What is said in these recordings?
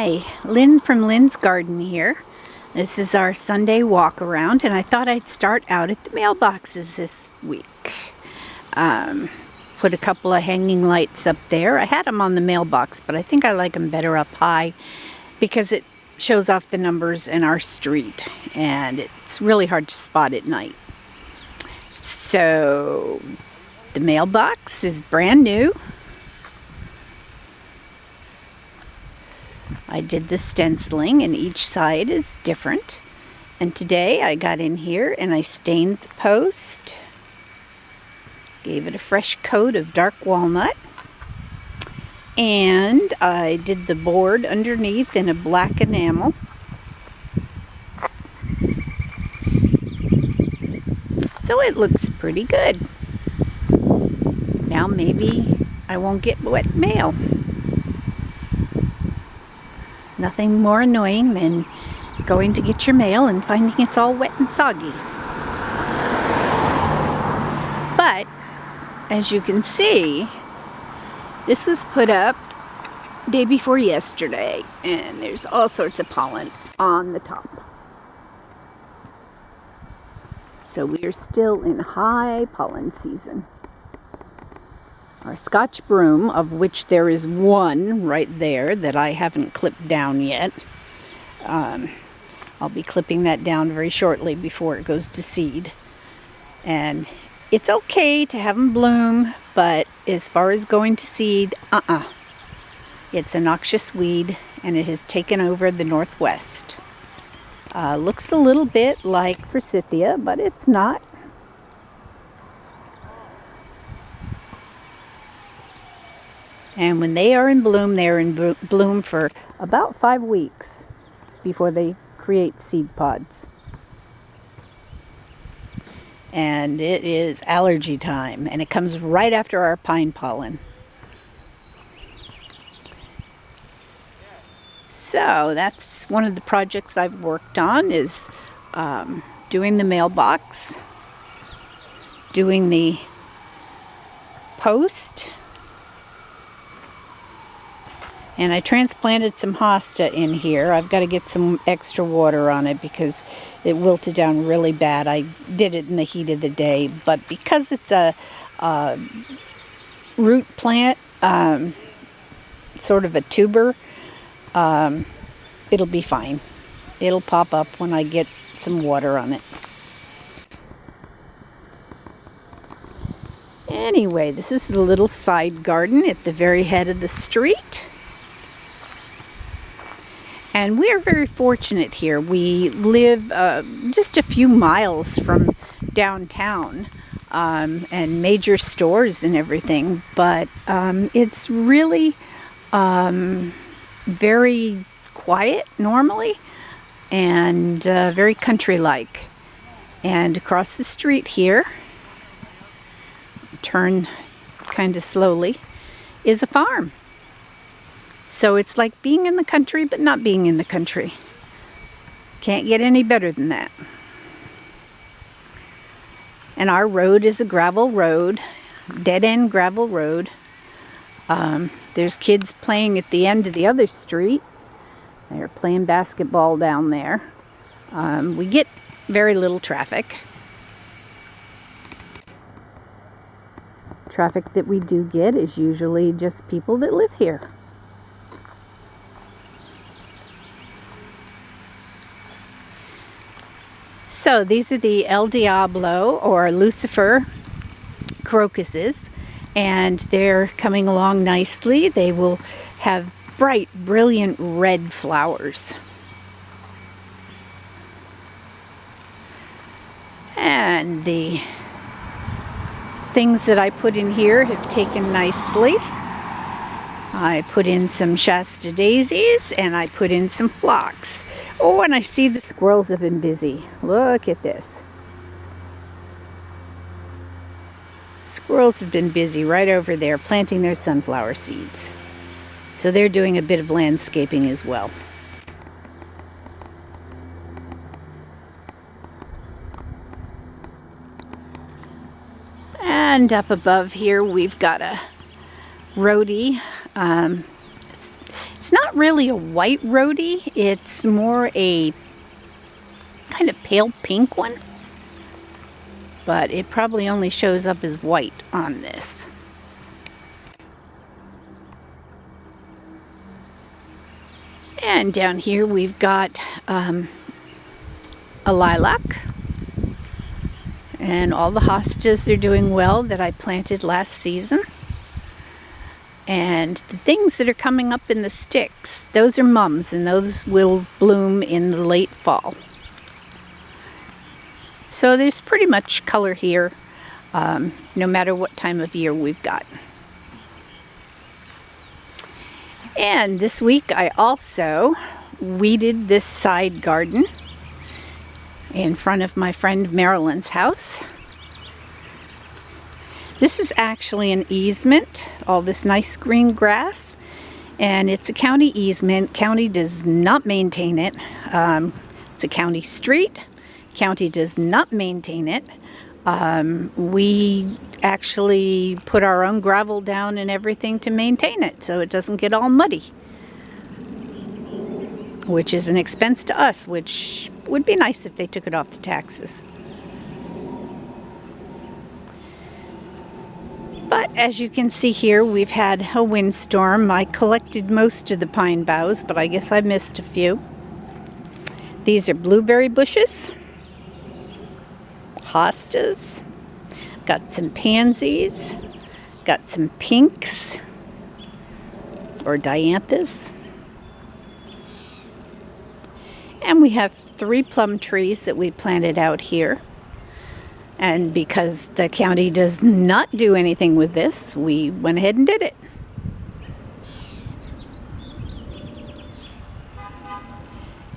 Hi, Lynn from Lynn's Garden here. This is our Sunday walk around, and I thought I'd start out at the mailboxes this week. Put a couple of hanging lights up there. I had them on the mailbox, but I think I like them better up high because it shows off the numbers in our street, and it's really hard to spot at night. So the mailbox is brand new. I did the stenciling and each side is different. And today I got in here and I stained the post. Gave it a fresh coat of dark walnut. And I did the board underneath in a black enamel. So it looks pretty good. Now maybe I won't get wet mail. Nothing more annoying than going to get your mail and finding it's all wet and soggy. But, as you can see, this was put up day before yesterday, and there's all sorts of pollen on the top. So we are still in high pollen season. Our Scotch broom, of which there is one right there that I haven't clipped down yet. I'll be clipping that down very shortly before it goes to seed. And it's okay to have them bloom, but as far as going to seed, it's a noxious weed, and it has taken over the Northwest. Looks a little bit like forsythia, but it's not. And when they are in bloom, they're in bloom for about 5 weeks before they create seed pods. And it is allergy time, and it comes right after our pine pollen. So that's one of the projects I've worked on, is doing the mailbox, doing the post. And I transplanted some hosta in here. I've got to get some extra water on it because it wilted down really bad. I did it in the heat of the day, but because it's a root plant, sort of a tuber, it'll be fine. It'll pop up when I get some water on it. Anyway, this is the little side garden at the very head of the street. And we're very fortunate here. We live just a few miles from downtown and major stores and everything, but it's really very quiet normally and very country-like. And across the street here, turn kind of slowly, is a farm. So it's like being in the country, but not being in the country. Can't get any better than that. And our road is a gravel road, dead-end gravel road. There's kids playing at the end of the other street. They're playing basketball down there. We get very little traffic. Traffic that we do get is usually just people that live here. So these are the El Diablo or Lucifer crocuses, and they're coming along nicely. They will have bright, brilliant red flowers. And the things that I put in here have taken nicely. I put in some Shasta daisies and I put in some phlox. Oh, and I see the squirrels have been busy. Look at this. Squirrels have been busy right over there planting their sunflower seeds. So they're doing a bit of landscaping as well. And up above here we've got a rhodie. It's not really a white rhodie, it's more a kind of pale pink one. But it probably only shows up as white on this. And down here we've got a lilac. And all the hostas are doing well that I planted last season. And the things that are coming up in the sticks, those are mums, and those will bloom in the late fall. So there's pretty much color here, no matter what time of year we've got. And this week I also weeded this side garden in front of my friend Marilyn's house. This is actually an easement, all this nice green grass, and it's a county easement. County does not maintain it. It's a county street. County does not maintain it. We actually put our own gravel down and everything to maintain it so it doesn't get all muddy, which is an expense to us, which would be nice if they took it off the taxes. But as you can see here, we've had a windstorm. I collected most of the pine boughs, but I guess I missed a few. These are blueberry bushes, hostas, got some pansies, got some pinks or dianthus. And we have 3 plum trees that we planted out here. And because the county does not do anything with this, we went ahead and did it.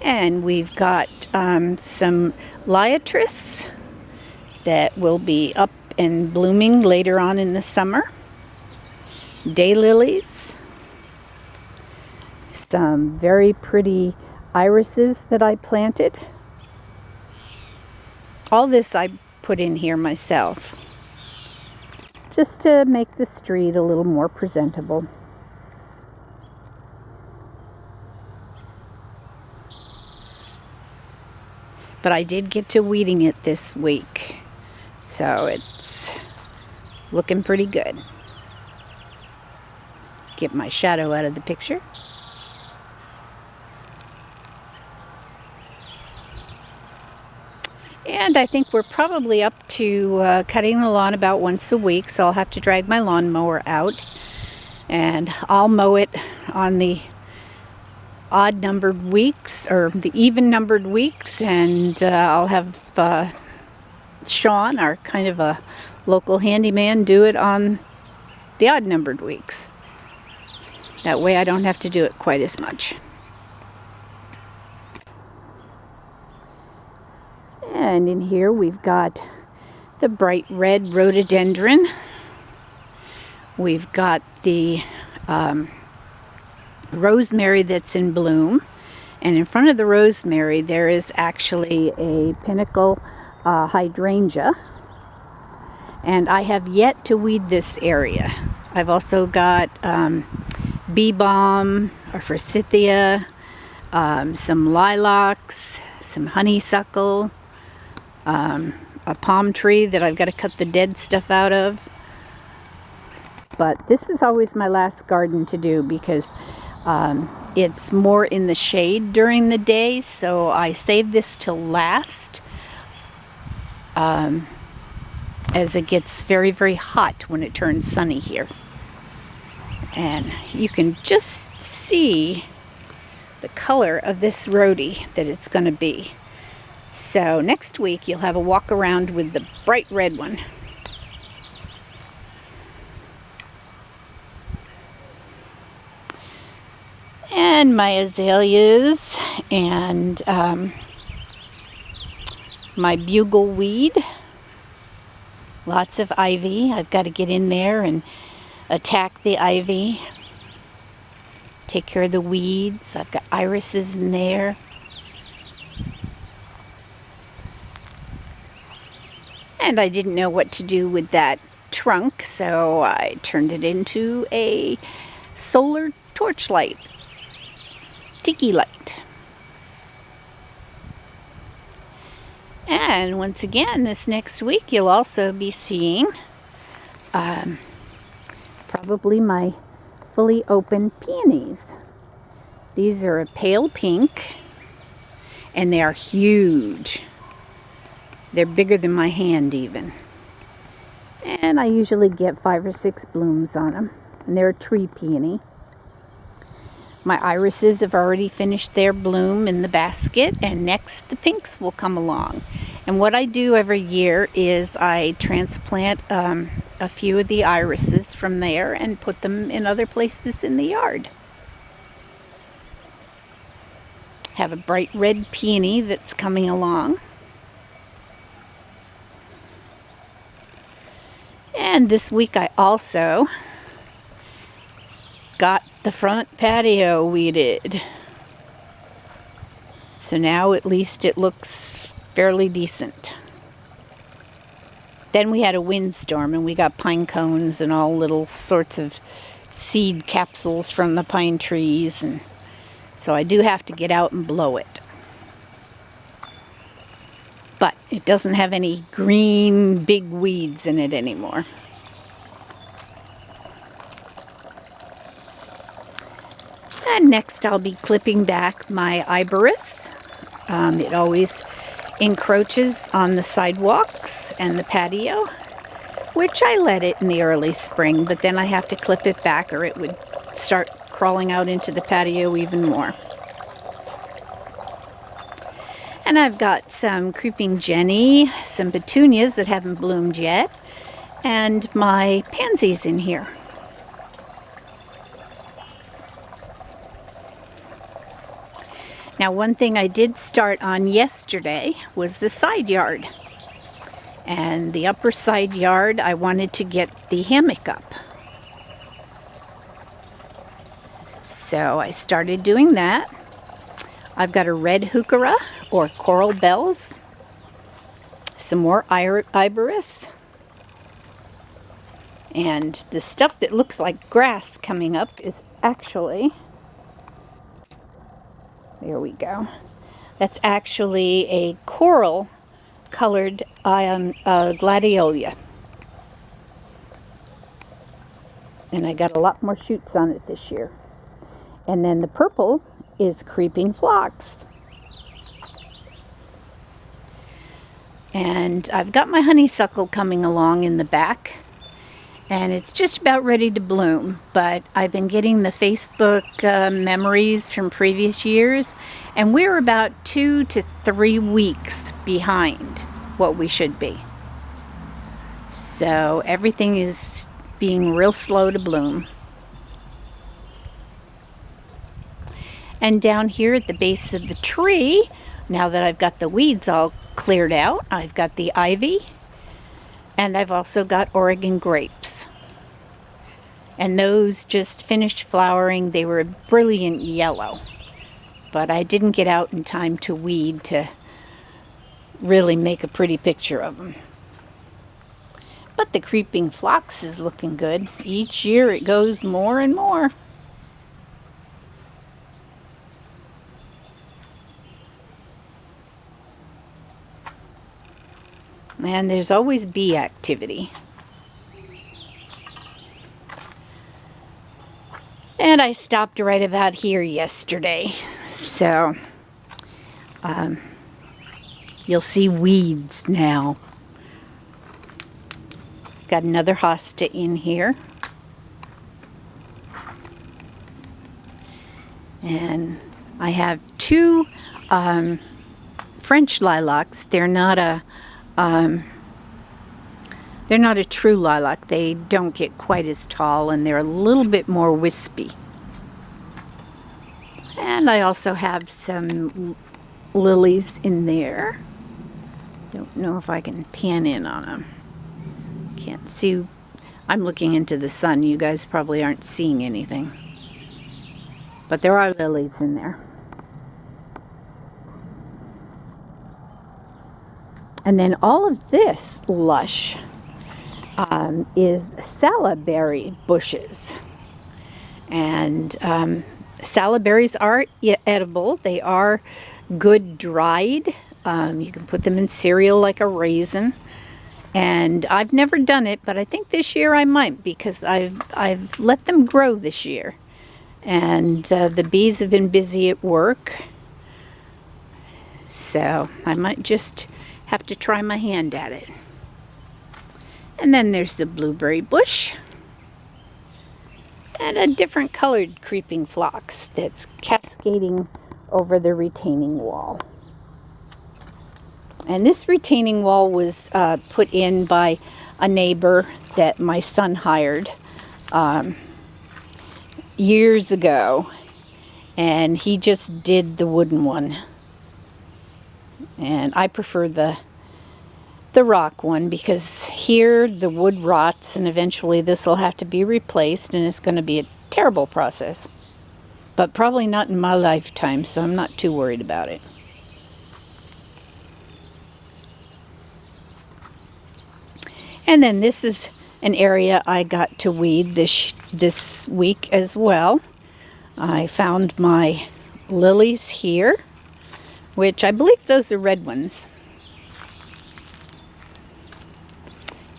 And we've got some liatris that will be up and blooming later on in the summer. Daylilies. Some very pretty irises that I planted. All this I put in here myself, just to make the street a little more presentable. But I did get to weeding it this week, so it's looking pretty good. Get my shadow out of the picture. And I think we're probably up to cutting the lawn about once a week, so I'll have to drag my lawnmower out. And I'll mow it on the odd-numbered weeks, or the even-numbered weeks, and I'll have Sean, our kind of a local handyman, do it on the odd-numbered weeks. That way I don't have to do it quite as much. And in here we've got the bright red rhododendron. We've got the rosemary that's in bloom. And in front of the rosemary there is actually a pinnacle hydrangea. And I have yet to weed this area. I've also got bee balm or forsythia, some lilacs, some honeysuckle, a palm tree that I've got to cut the dead stuff out of. But this is always my last garden to do because it's more in the shade during the day, so I save this till last as it gets very, very hot when it turns sunny here. And you can just see the color of this rhodie that it's going to be. So next week you'll have a walk around with the bright red one. And my azaleas and my bugleweed. Lots of ivy. I've got to get in there and attack the ivy. Take care of the weeds. I've got irises in there. And I didn't know what to do with that trunk, so I turned it into a solar torch light. sticky light. And once again, this next week, you'll also be seeing probably my fully open peonies. These are a pale pink, and they are huge. They're bigger than my hand even. And I usually get 5 or 6 blooms on them. And they're a tree peony. My irises have already finished their bloom in the basket, and next the pinks will come along. And what I do every year is I transplant a few of the irises from there and put them in other places in the yard. Have a bright red peony that's coming along. And this week I also got the front patio weeded. So now at least it looks fairly decent. Then we had a windstorm and we got pine cones and all little sorts of seed capsules from the pine trees, and so I do have to get out and blow it. But it doesn't have any green big weeds in it anymore. And next I'll be clipping back my iberis. It always encroaches on the sidewalks and the patio, which I let it in the early spring, but then I have to clip it back or it would start crawling out into the patio even more. And I've got some creeping jenny, some petunias that haven't bloomed yet, and my pansies in here. Now, one thing I did start on yesterday was the side yard. And the upper side yard, I wanted to get the hammock up. So I started doing that. I've got a red heuchera, or coral bells, some more iberis, and the stuff that looks like grass coming up is actually, there we go, that's actually a coral colored gladiola. And I got a lot more shoots on it this year. And then the purple is creeping phlox. And I've got my honeysuckle coming along in the back, and it's just about ready to bloom. But I've been getting the Facebook memories from previous years, and we're about 2 to 3 weeks behind what we should be. So everything is being real slow to bloom. And down here at the base of the tree, now that I've got the weeds all cleared out, I've got the ivy, and I've also got Oregon grapes. And those just finished flowering. They were a brilliant yellow, but I didn't get out in time to weed to really make a pretty picture of them. But the creeping phlox is looking good. Each year it goes more and more. And there's always bee activity. And I stopped right about here yesterday. So, you'll see weeds now. Got another hosta in here. And I have 2 French lilacs. They're not a true lilac. They don't get quite as tall, and they're a little bit more wispy. And I also have some lilies in there. Don't know if I can pan in on them. Can't see. I'm looking into the sun. You guys probably aren't seeing anything. But there are lilies in there. And then all of this lush is salad berry bushes. And Salad berries are edible. They are good dried. You can put them in cereal like a raisin. And I've never done it, but I think this year I might, because I've let them grow this year. And the bees have been busy at work. So I might just have to try my hand at it. And then there's the blueberry bush. And a different colored creeping phlox that's cascading over the retaining wall. And this retaining wall was put in by a neighbor that my son hired years ago. And he just did the wooden one. And I prefer the rock one, because here the wood rots and eventually this will have to be replaced, and it's going to be a terrible process. But probably not in my lifetime, so I'm not too worried about it. And then this is an area I got to weed this week as well. I found my lilies here, which I believe those are red ones.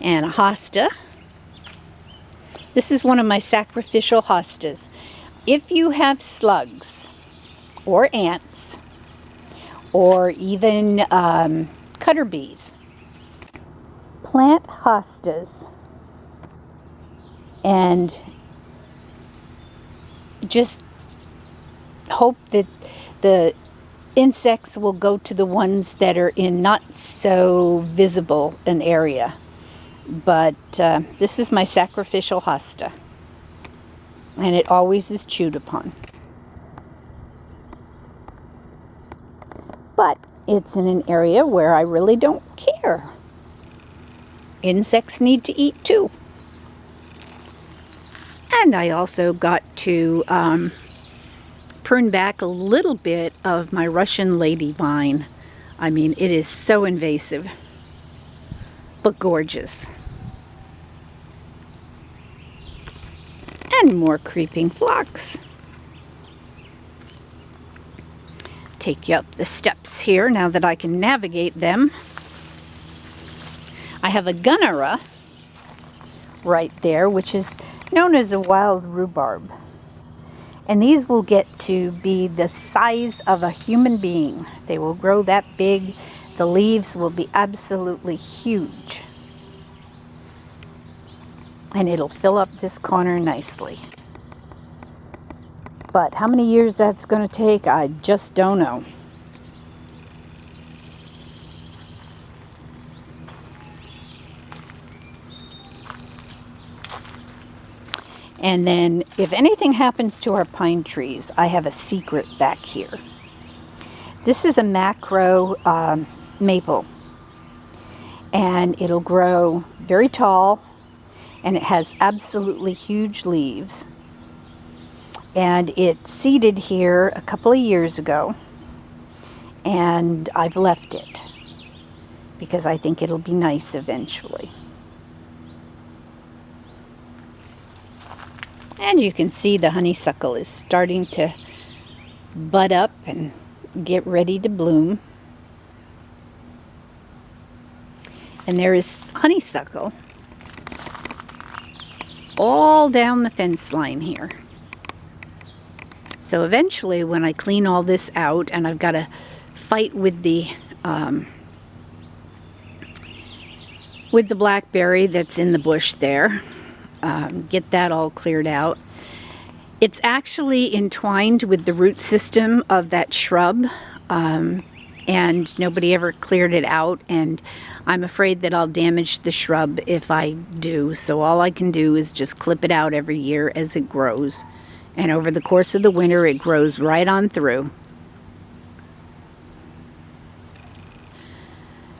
And a hosta. This is one of my sacrificial hostas. If you have slugs or ants or even cutter bees, plant hostas and just hope that the insects will go to the ones that are in not so visible an area. But this is my sacrificial hosta, and it always is chewed upon. But it's in an area where I really don't care. Insects need to eat too. And I also got to prune back a little bit of my Russian lady vine. I mean, it is so invasive, but gorgeous. And more creeping phlox. Take you up the steps here now that I can navigate them. I have a gunnera right there, which is known as a wild rhubarb. And these will get to be the size of a human being. They will grow that big. The leaves will be absolutely huge. And it'll fill up this corner nicely. But how many years that's going to take, I just don't know. And then if anything happens to our pine trees, I have a secret back here. This is a macro maple. And it'll grow very tall. And it has absolutely huge leaves. And it seeded here a couple of years ago. And I've left it because I think it'll be nice eventually. And you can see the honeysuckle is starting to bud up and get ready to bloom. And there is honeysuckle all down the fence line here. So eventually when I clean all this out, and I've got to fight with the blackberry that's in the bush there, get that all cleared out. It's actually entwined with the root system of that shrub, and nobody ever cleared it out, and I'm afraid that I'll damage the shrub if I do. So all I can do is just clip it out every year as it grows. And over the course of the winter, it grows right on through.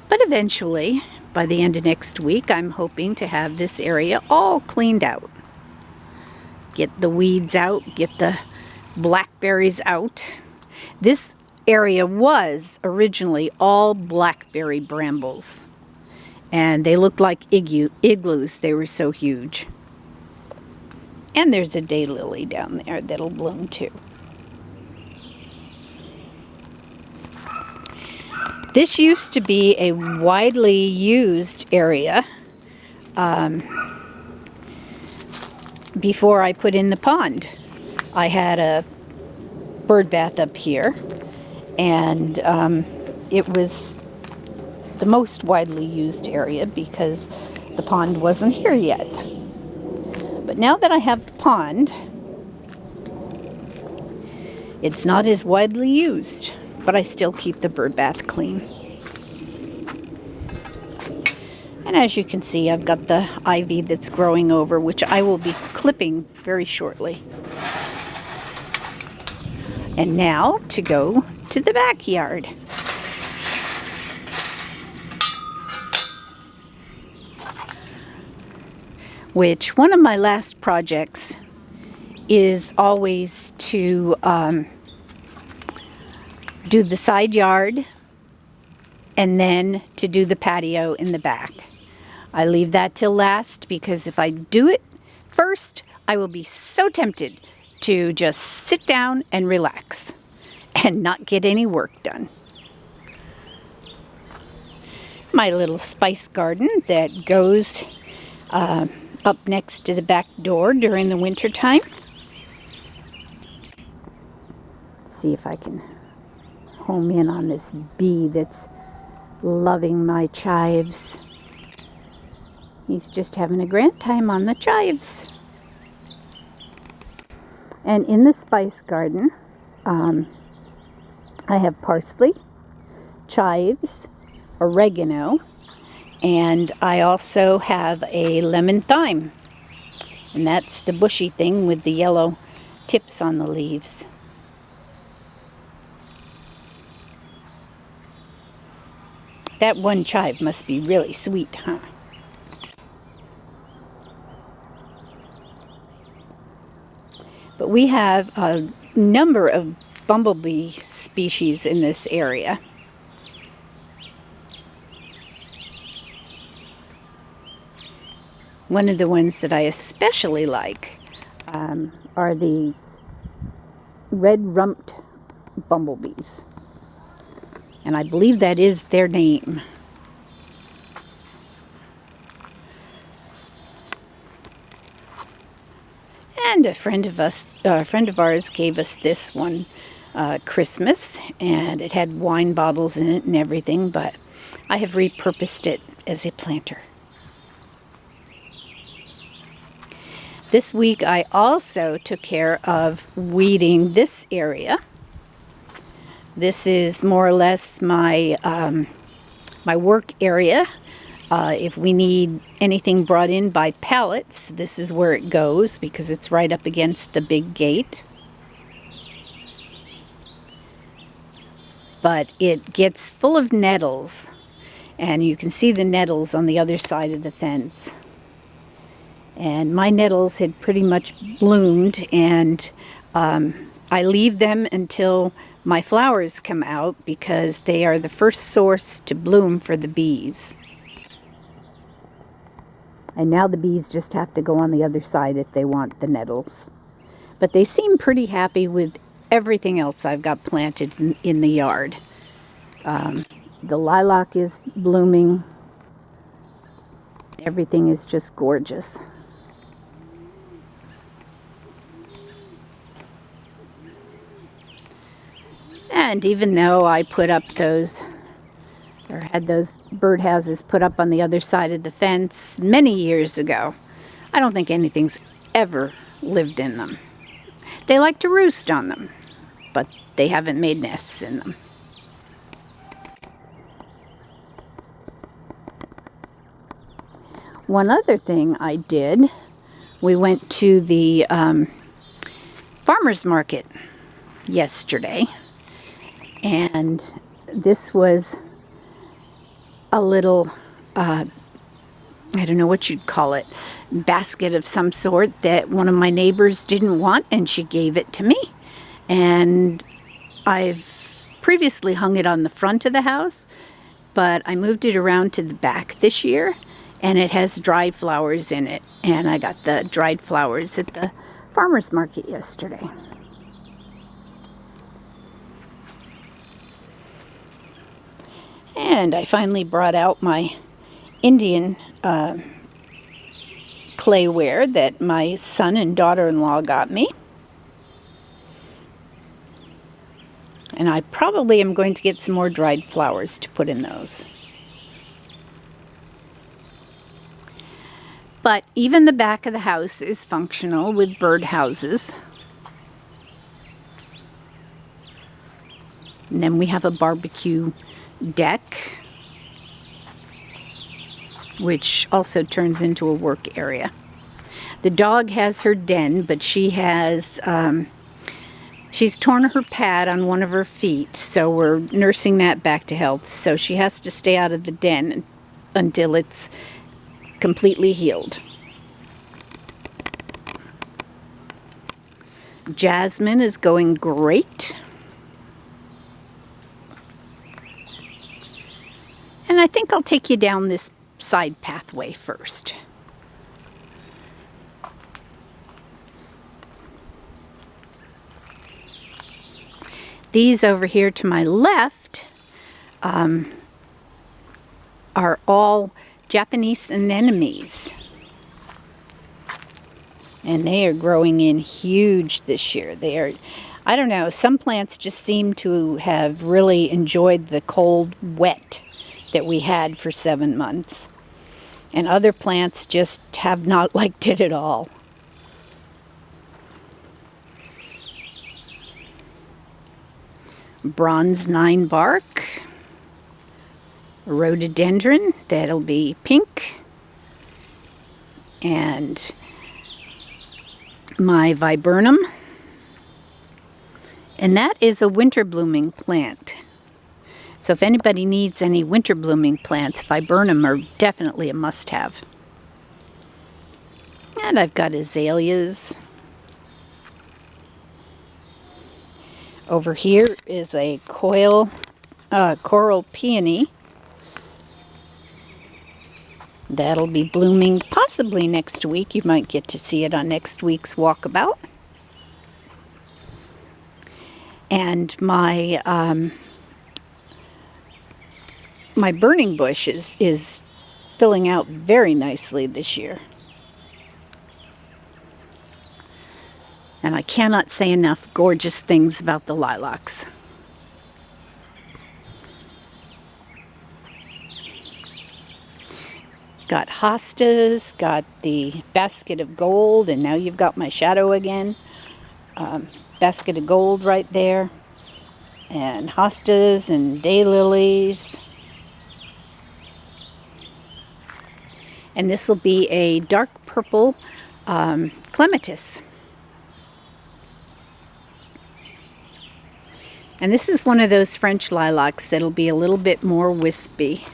But eventually, by the end of next week, I'm hoping to have this area all cleaned out. Get the weeds out, get the blackberries out. This area was originally all blackberry brambles. And they looked like igloos. They were so huge. And there's a daylily down there that'll bloom too. This used to be a widely used area before I put in the pond. I had a bird bath up here, and it was the most widely used area because the pond wasn't here yet. But now that I have the pond, it's not as widely used, but I still keep the bird bath clean. And as you can see, I've got the ivy that's growing over, which I will be clipping very shortly. And now to go to the backyard. Which one of my last projects is always to do the side yard and then to do the patio in the back. I leave that till last because if I do it first, I will be so tempted to just sit down and relax and not get any work done. My little spice garden that goes up next to the back door during the winter time. See if I can home in on this bee that's loving my chives. He's just having a grand time on the chives. And in the spice garden, I have parsley, chives, oregano, and I also have a lemon thyme. And that's the bushy thing with the yellow tips on the leaves. That one chive must be really sweet, huh? But we have a number of bumblebee species in this area. One of the ones that I especially like are the red-rumped bumblebees. And I believe that is their name. And a friend of ours gave us this one Christmas, and it had wine bottles in it and everything, but I have repurposed it as a planter. This week I also took care of weeding this area. This is more or less my my work area. If we need anything brought in by pallets, this is where it goes because it's right up against the big gate. But it gets full of nettles, and you can see the nettles on the other side of the fence. And my nettles had pretty much bloomed, and I leave them until my flowers come out because they are the first source to bloom for the bees. And now the bees just have to go on the other side if they want the nettles. But they seem pretty happy with everything else I've got planted in the yard. The lilac is blooming. Everything is just gorgeous. And even though I put up those, or had those birdhouses put up on the other side of the fence many years ago, I don't think anything's ever lived in them. They like to roost on them, but they haven't made nests in them. One other thing I did, we went to the farmer's market yesterday, and this was a little, I don't know what you'd call it, basket of some sort that one of my neighbors didn't want, and she gave it to me. And I've previously hung it on the front of the house, but I moved it around to the back this year, and it has dried flowers in it. And I got the dried flowers at the farmer's market yesterday. And I finally brought out my Indian clayware that my son and daughter-in-law got me. And I probably am going to get some more dried flowers to put in those. But even the back of the house is functional with bird houses. And then we have a barbecue deck, which also turns into a work area. The dog has her den, but she has, she's torn her pad on one of her feet, so we're nursing that back to health. So she has to stay out of the den until it's completely healed. Jasmine is going great. And I think I'll take you down this side pathway first. These over here to my left are all Japanese anemones. And they are growing in huge this year. They are, I don't know, some plants just seem to have really enjoyed the cold, wet that we had for 7 months. And other plants just have not liked it at all. Bronze 9 bark, rhododendron, that'll be pink, and my viburnum, and that is a winter blooming plant. So if anybody needs any winter blooming plants, viburnum are definitely a must-have. And I've got azaleas. Over here is a coral peony. That'll be blooming possibly next week. You might get to see it on next week's walkabout. And my my burning bush is filling out very nicely this year. And I cannot say enough gorgeous things about the lilacs. Got hostas, got the basket of gold, and now you've got my shadow again. Basket of gold right there. And hostas and daylilies. And this will be a dark purple clematis. And this is one of those French lilacs that'll be a little bit more wispy.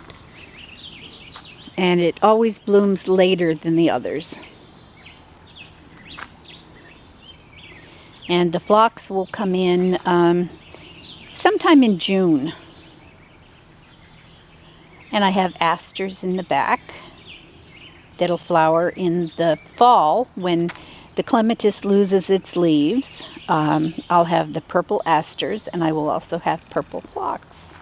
And it always blooms later than the others. And the phlox will come in sometime in June. And I have asters in the back that'll flower in the fall when the clematis loses its leaves. I'll have the purple asters, and I will also have purple phlox.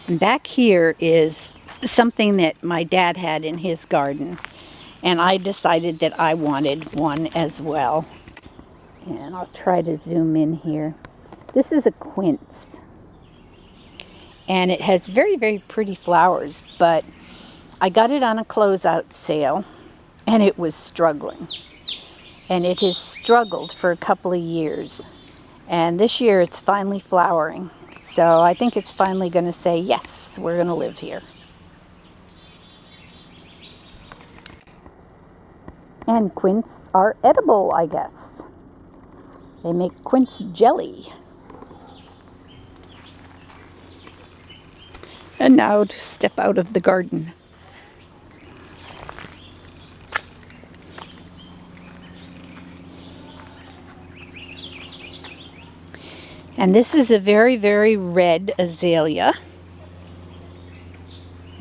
And back here is something that my dad had in his garden, and I decided that I wanted one as well. And I'll try to zoom in here. This is a quince, and it has very, very pretty flowers, but I got it on a closeout sale, and it was struggling. And it has struggled for a couple of years. And this year it's finally flowering. So I think it's finally going to say, yes, we're going to live here. And quince are edible, I guess. They make quince jelly. And now to step out of the garden. And this is a very, very red azalea.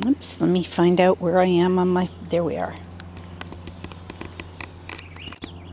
Oops, let me find out where I am on my, there we are.